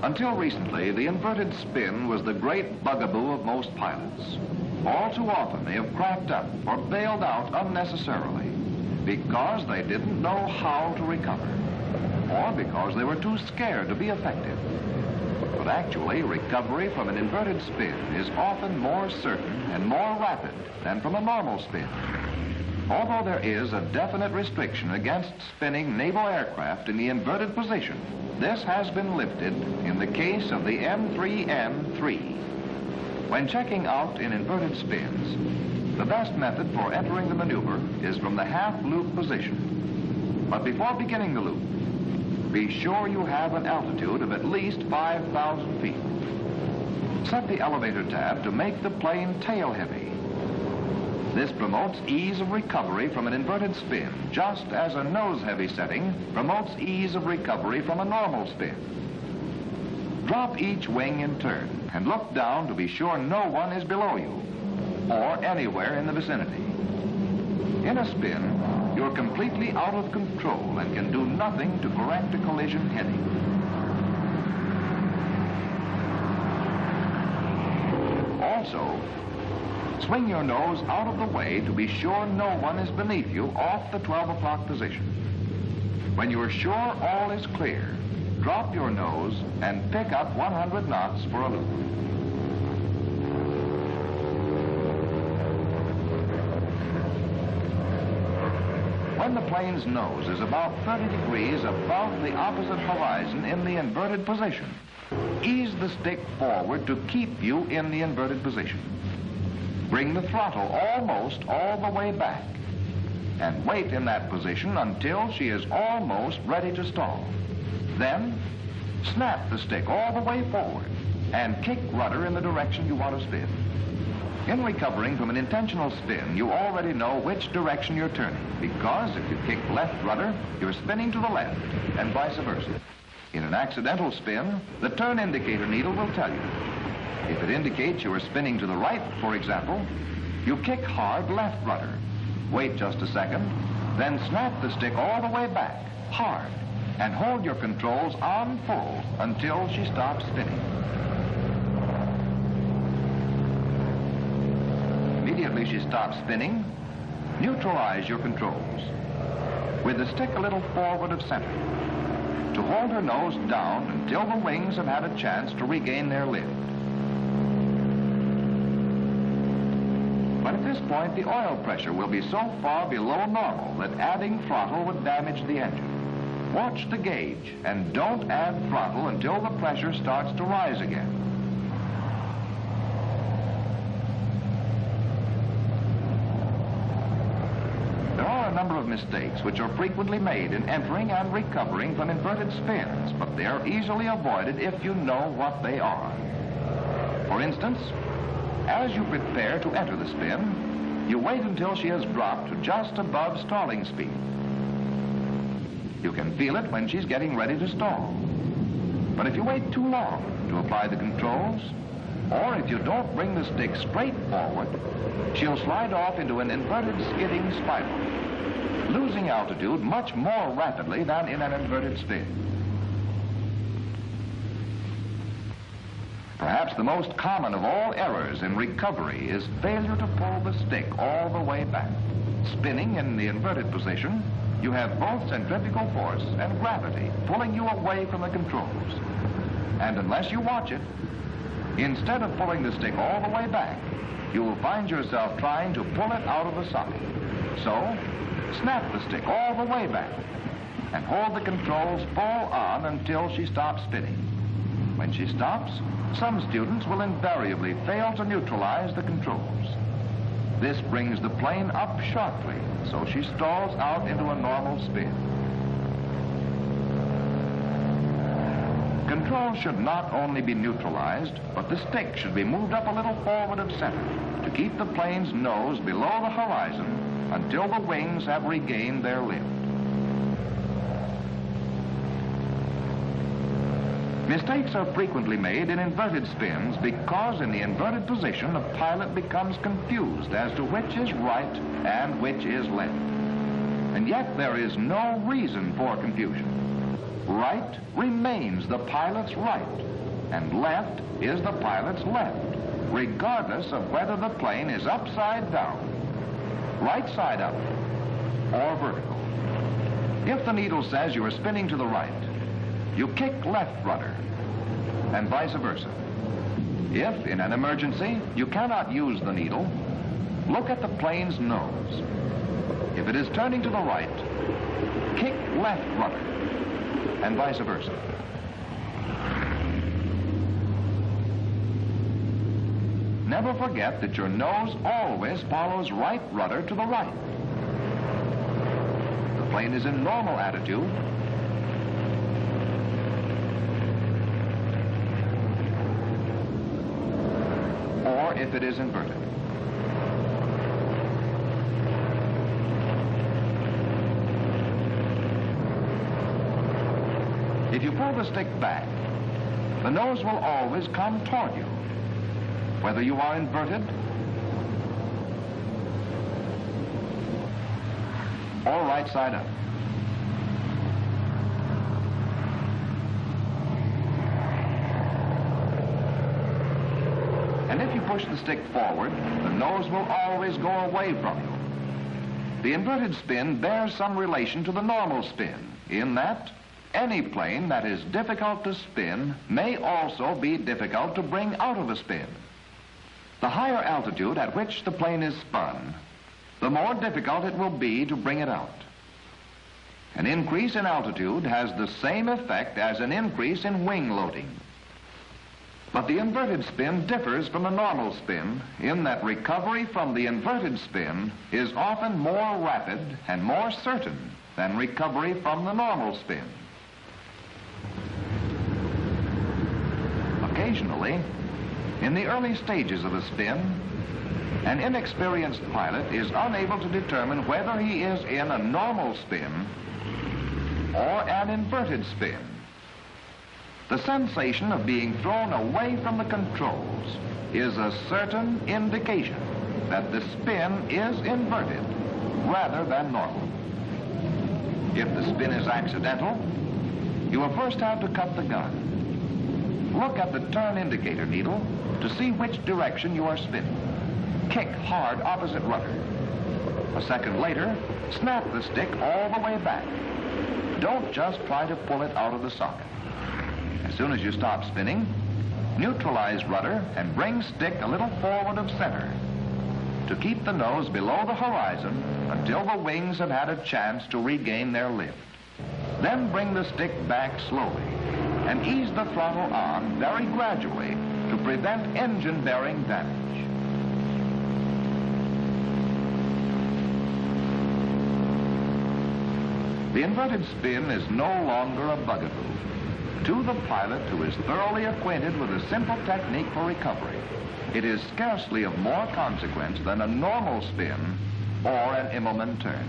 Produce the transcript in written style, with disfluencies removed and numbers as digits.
Until recently, the inverted spin was the great bugaboo of most pilots. All too often, they have cracked up or bailed out unnecessarily because they didn't know how to recover, or because they were too scared to be effective. But actually, recovery from an inverted spin is often more certain and more rapid than from a normal spin. Although there is a definite restriction against spinning naval aircraft in the inverted position, this has been lifted in the case of the M3N3. When checking out in inverted spins, the best method for entering the maneuver is from the half-loop position. But before beginning the loop, be sure you have an altitude of at least 5,000 feet. Set the elevator tab to make the plane tail-heavy. This promotes ease of recovery from an inverted spin, just as a nose-heavy setting promotes ease of recovery from a normal spin. Drop each wing in turn and look down to be sure no one is below you or anywhere in the vicinity. In a spin, you're completely out of control and can do nothing to correct a collision heading. Also, swing your nose out of the way to be sure no one is beneath you off the 12 o'clock position. When you're sure all is clear, drop your nose and pick up 100 knots for a loop. When the plane's nose is about 30 degrees above the opposite horizon in the inverted position, ease the stick forward to keep you in the inverted position. Bring the throttle almost all the way back and wait in that position until she is almost ready to stall. Then, snap the stick all the way forward and kick rudder in the direction you want to spin. In recovering from an intentional spin, you already know which direction you're turning, because if you kick left rudder, you're spinning to the left, and vice versa. In an accidental spin, the turn indicator needle will tell you. If it indicates you are spinning to the right, for example, you kick hard left rudder. Wait just a second, then snap the stick all the way back, hard, and hold your controls on full until she stops spinning. Immediately she stops spinning, neutralize your controls. With the stick a little forward of center, to hold her nose down until the wings have had a chance to regain their lift. But at this point, the oil pressure will be so far below normal that adding throttle would damage the engine. Watch the gauge and don't add throttle until the pressure starts to rise again. There are a number of mistakes which are frequently made in entering and recovering from inverted spins, but they are easily avoided if you know what they are. For instance, as you prepare to enter the spin, you wait until she has dropped to just above stalling speed. You can feel it when she's getting ready to stall. But if you wait too long to apply the controls, or if you don't bring the stick straight forward, she'll slide off into an inverted skidding spiral, losing altitude much more rapidly than in an inverted spin. Perhaps the most common of all errors in recovery is failure to pull the stick all the way back. Spinning in the inverted position, you have both centrifugal force and gravity pulling you away from the controls. And unless you watch it, instead of pulling the stick all the way back, you will find yourself trying to pull it out of the socket. So, snap the stick all the way back and hold the controls full on until she stops spinning. When she stops, some students will invariably fail to neutralize the controls. This brings the plane up sharply, so she stalls out into a normal spin. Control should not only be neutralized, but the stick should be moved up a little forward of center to keep the plane's nose below the horizon until the wings have regained their lift. Mistakes are frequently made in inverted spins because in the inverted position, a pilot becomes confused as to which is right and which is left. And yet there is no reason for confusion. Right remains the pilot's right, and left is the pilot's left, regardless of whether the plane is upside down, right side up, or vertical. If the needle says you are spinning to the right, you kick left rudder, and vice versa. If, in an emergency, you cannot use the needle, look at the plane's nose. If it is turning to the right, kick left rudder, and vice versa. Never forget that your nose always follows right rudder to the right. The plane is in normal attitude. Or if it is inverted. If you pull the stick back, the nose will always come toward you, whether you are inverted or right side up. And if you push the stick forward, the nose will always go away from you. The inverted spin bears some relation to the normal spin, in that any plane that is difficult to spin may also be difficult to bring out of a spin. The higher altitude at which the plane is spun, the more difficult it will be to bring it out. An increase in altitude has the same effect as an increase in wing loading. But the inverted spin differs from the normal spin in that recovery from the inverted spin is often more rapid and more certain than recovery from the normal spin. Occasionally, in the early stages of a spin, an inexperienced pilot is unable to determine whether he is in a normal spin or an inverted spin. The sensation of being thrown away from the controls is a certain indication that the spin is inverted rather than normal. If the spin is accidental, you will first have to cut the gun. Look at the turn indicator needle to see which direction you are spinning. Kick hard opposite rudder. A second later, snap the stick all the way back. Don't just try to pull it out of the socket. As soon as you stop spinning, neutralize rudder and bring stick a little forward of center to keep the nose below the horizon until the wings have had a chance to regain their lift. Then bring the stick back slowly and ease the throttle on very gradually to prevent engine bearing damage. The inverted spin is no longer a bugaboo to the pilot who is thoroughly acquainted with a simple technique for recovery. It is scarcely of more consequence than a normal spin or an Immelman turn.